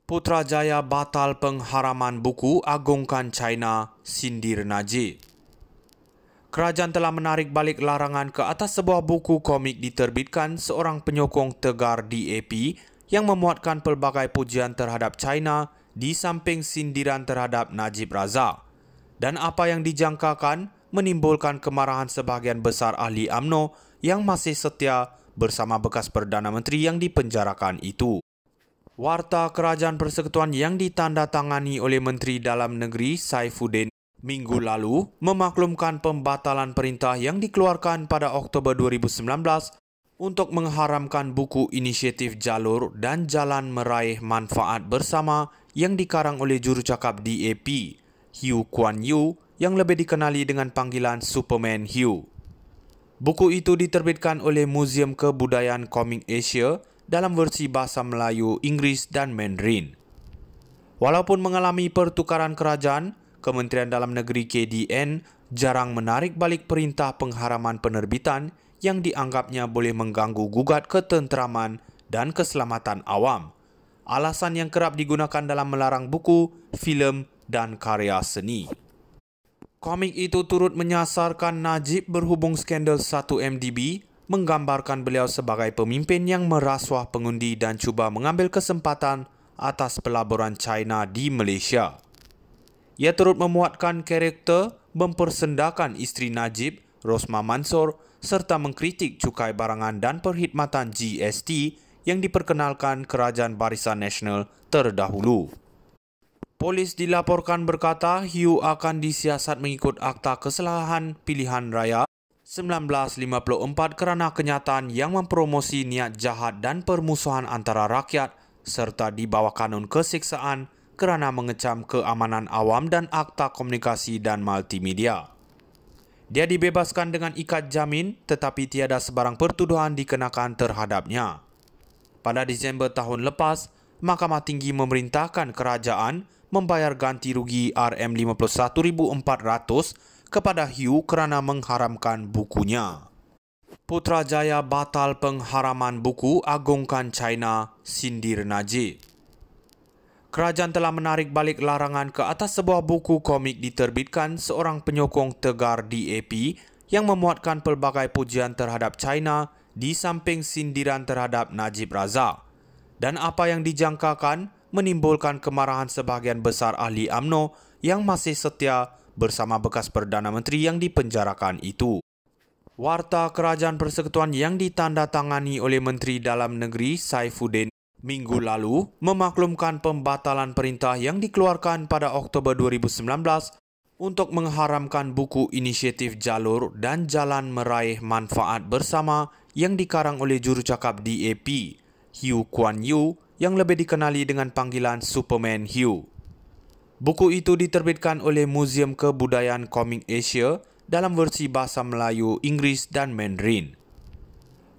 Putrajaya batal pengharaman buku agungkan China, sindir Najib. Kerajaan telah menarik balik larangan ke atas sebuah buku komik diterbitkan seorang penyokong tegar DAP yang memuatkan pelbagai pujian terhadap China di samping sindiran terhadap Najib Razak. Dan apa yang dijangkakan menimbulkan kemarahan sebahagian besar ahli UMNO yang masih setia bersama bekas Perdana Menteri yang dipenjarakan itu. Warta Kerajaan Persekutuan yang ditandatangani oleh Menteri Dalam Negeri Saifuddin minggu lalu memaklumkan pembatalan perintah yang dikeluarkan pada Oktober 2019 untuk mengharamkan buku inisiatif jalur dan jalan meraih manfaat bersama yang dikarang oleh jurucakap DAP, Hugh Kuan Yew, yang lebih dikenali dengan panggilan Superman Hugh. Buku itu diterbitkan oleh Museum Kebudayaan Komik Asia dalam versi bahasa Melayu, Inggeris dan Mandarin. Walaupun mengalami pertukaran kerajaan, Kementerian Dalam Negeri KDN jarang menarik balik perintah pengharaman penerbitan yang dianggapnya boleh mengganggu gugat ketenteraman dan keselamatan awam. Alasan yang kerap digunakan dalam melarang buku, filem dan karya seni. Komik itu turut menyasarkan Najib berhubung skandal 1MDB, menggambarkan beliau sebagai pemimpin yang merasuah pengundi dan cuba mengambil kesempatan atas pelaburan China di Malaysia. Ia turut memuatkan karakter mempersendakan isteri Najib, Rosmah Mansor, serta mengkritik cukai barangan dan perkhidmatan GST yang diperkenalkan Kerajaan Barisan Nasional terdahulu. Polis dilaporkan berkata Hugh akan disiasat mengikut Akta Kesalahan Pilihan Raya 1954 kerana kenyataan yang mempromosi niat jahat dan permusuhan antara rakyat serta di bawah kanun kesiksaan kerana mengecam keamanan awam dan Akta Komunikasi dan Multimedia. Dia dibebaskan dengan ikat jamin tetapi tiada sebarang pertuduhan dikenakan terhadapnya. Pada Disember tahun lepas, Mahkamah Tinggi memerintahkan kerajaan membayar ganti rugi RM51,400 kepada Hugh kerana mengharamkan bukunya. Putrajaya batal pengharaman buku agungkan China, sindir Najib. Kerajaan telah menarik balik larangan ke atas sebuah buku komik diterbitkan seorang penyokong tegar DAP yang memuatkan pelbagai pujian terhadap China di samping sindiran terhadap Najib Razak. Dan apa yang dijangkakan menimbulkan kemarahan sebahagian besar ahli UMNO yang masih setia bersama bekas Perdana Menteri yang dipenjarakan itu. Warta Kerajaan Persekutuan yang ditandatangani oleh Menteri Dalam Negeri Saifuddin minggu lalu memaklumkan pembatalan perintah yang dikeluarkan pada Oktober 2019 untuk mengharamkan buku inisiatif jalur dan jalan meraih manfaat bersama yang dikarang oleh jurucakap DAP, Hugh Kuan Yew, yang lebih dikenali dengan panggilan Superman Hugh. Buku itu diterbitkan oleh Museum Kebudayaan Komik Asia dalam versi bahasa Melayu, Inggeris dan Mandarin.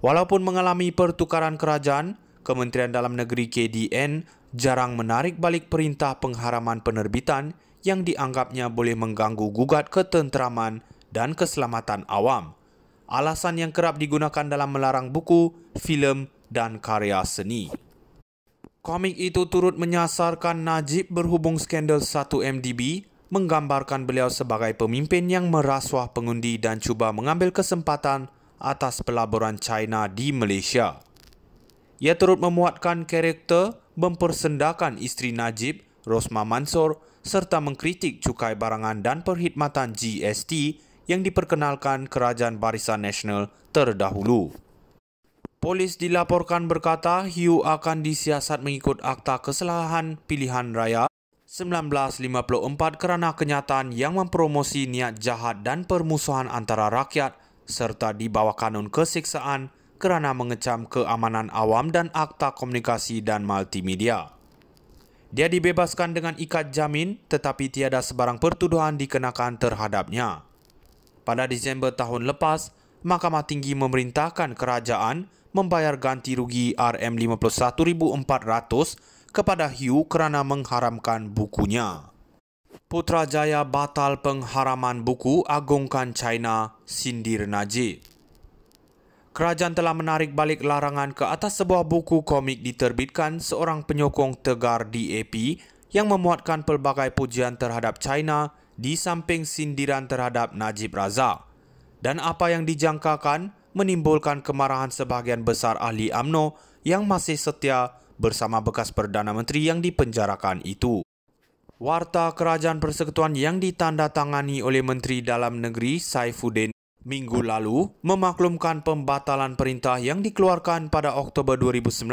Walaupun mengalami pertukaran kerajaan, Kementerian Dalam Negeri KDN jarang menarik balik perintah pengharaman penerbitan yang dianggapnya boleh mengganggu gugat ketenteraman dan keselamatan awam. Alasan yang kerap digunakan dalam melarang buku, filem dan karya seni. Komik itu turut menyasarkan Najib berhubung skandal 1MDB, menggambarkan beliau sebagai pemimpin yang merasuah pengundi dan cuba mengambil kesempatan atas pelaburan China di Malaysia. Ia turut memuatkan karakter mempersendakan isteri Najib, Rosmah Mansor, serta mengkritik cukai barangan dan perkhidmatan GST yang diperkenalkan Kerajaan Barisan Nasional terdahulu. Polis dilaporkan berkata Hugh akan disiasat mengikut Akta Kesalahan Pilihan Raya 1954 kerana kenyataan yang mempromosi niat jahat dan permusuhan antara rakyat serta di bawah kanun kesiksaan kerana mengecam keamanan awam dan Akta Komunikasi dan Multimedia. Dia dibebaskan dengan ikat jamin tetapi tiada sebarang pertuduhan dikenakan terhadapnya. Pada Disember tahun lepas, Mahkamah Tinggi memerintahkan kerajaan membayar ganti rugi RM51,400 kepada Hugh kerana mengharamkan bukunya. Putrajaya batal pengharaman buku agungkan China, sindir Najib. Kerajaan telah menarik balik larangan ke atas sebuah buku komik diterbitkan seorang penyokong tegar DAP yang memuatkan pelbagai pujian terhadap China di samping sindiran terhadap Najib Razak. Dan apa yang dijangkakan menimbulkan kemarahan sebahagian besar ahli UMNO yang masih setia bersama bekas Perdana Menteri yang dipenjarakan itu. Warta Kerajaan Persekutuan yang ditandatangani oleh Menteri Dalam Negeri Saifuddin minggu lalu memaklumkan pembatalan perintah yang dikeluarkan pada Oktober 2019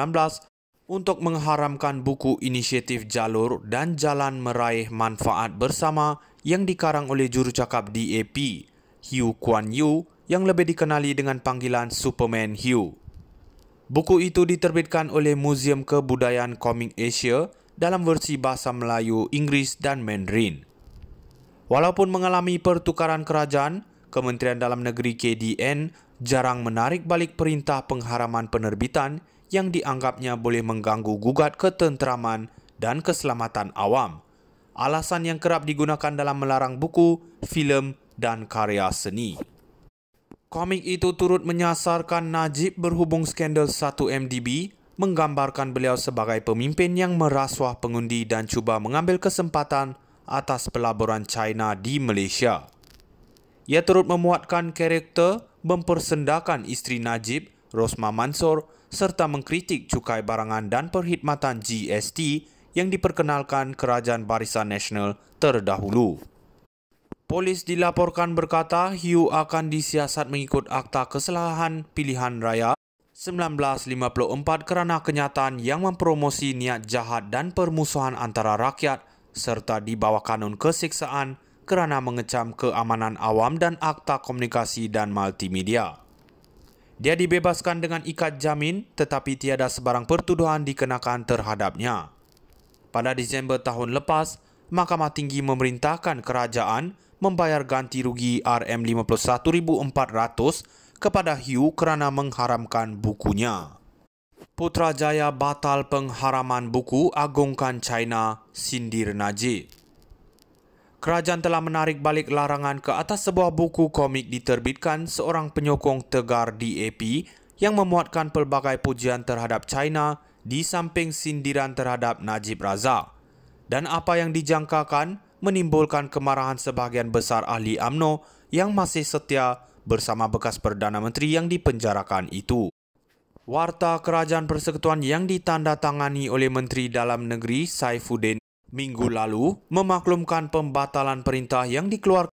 untuk mengharamkan buku inisiatif jalur dan jalan meraih manfaat bersama yang dikarang oleh jurucakap DAP, Hugh Kuan Yew, yang lebih dikenali dengan panggilan Superman Hugh. Buku itu diterbitkan oleh Museum Kebudayaan Komik Asia dalam versi bahasa Melayu, Inggeris dan Mandarin. Walaupun mengalami pertukaran kerajaan, Kementerian Dalam Negeri KDN jarang menarik balik perintah pengharaman penerbitan yang dianggapnya boleh mengganggu gugat ketenteraman dan keselamatan awam. Alasan yang kerap digunakan dalam melarang buku, filem dan karya seni. Komik itu turut menyasarkan Najib berhubung skandal 1MDB, menggambarkan beliau sebagai pemimpin yang merasuah pengundi dan cuba mengambil kesempatan atas pelaburan China di Malaysia. Ia turut memuatkan karakter mempersendakan isteri Najib, Rosmah Mansor, serta mengkritik cukai barangan dan perkhidmatan GST yang diperkenalkan Kerajaan Barisan Nasional terdahulu. Polis dilaporkan berkata Hugh akan disiasat mengikut Akta Kesalahan Pilihan Raya 1954 kerana kenyataan yang mempromosi niat jahat dan permusuhan antara rakyat serta di bawah kanun kesiksaan kerana mengecam keamanan awam dan Akta Komunikasi dan Multimedia. Dia dibebaskan dengan ikat jamin tetapi tiada sebarang pertuduhan dikenakan terhadapnya. Pada Disember tahun lepas, Mahkamah Tinggi memerintahkan kerajaan membayar ganti rugi RM51,400 kepada Hugh kerana mengharamkan bukunya. Putrajaya batal pengharaman buku agungkan China, sindir Najib. Kerajaan telah menarik balik larangan ke atas sebuah buku komik diterbitkan seorang penyokong tegar DAP yang memuatkan pelbagai pujian terhadap China di samping sindiran terhadap Najib Razak. Dan apa yang dijangkakan menimbulkan kemarahan sebahagian besar ahli UMNO yang masih setia bersama bekas Perdana Menteri yang dipenjarakan itu. Warta Kerajaan Persekutuan yang ditandatangani oleh Menteri Dalam Negeri Saifuddin minggu lalu memaklumkan pembatalan perintah yang dikeluarkan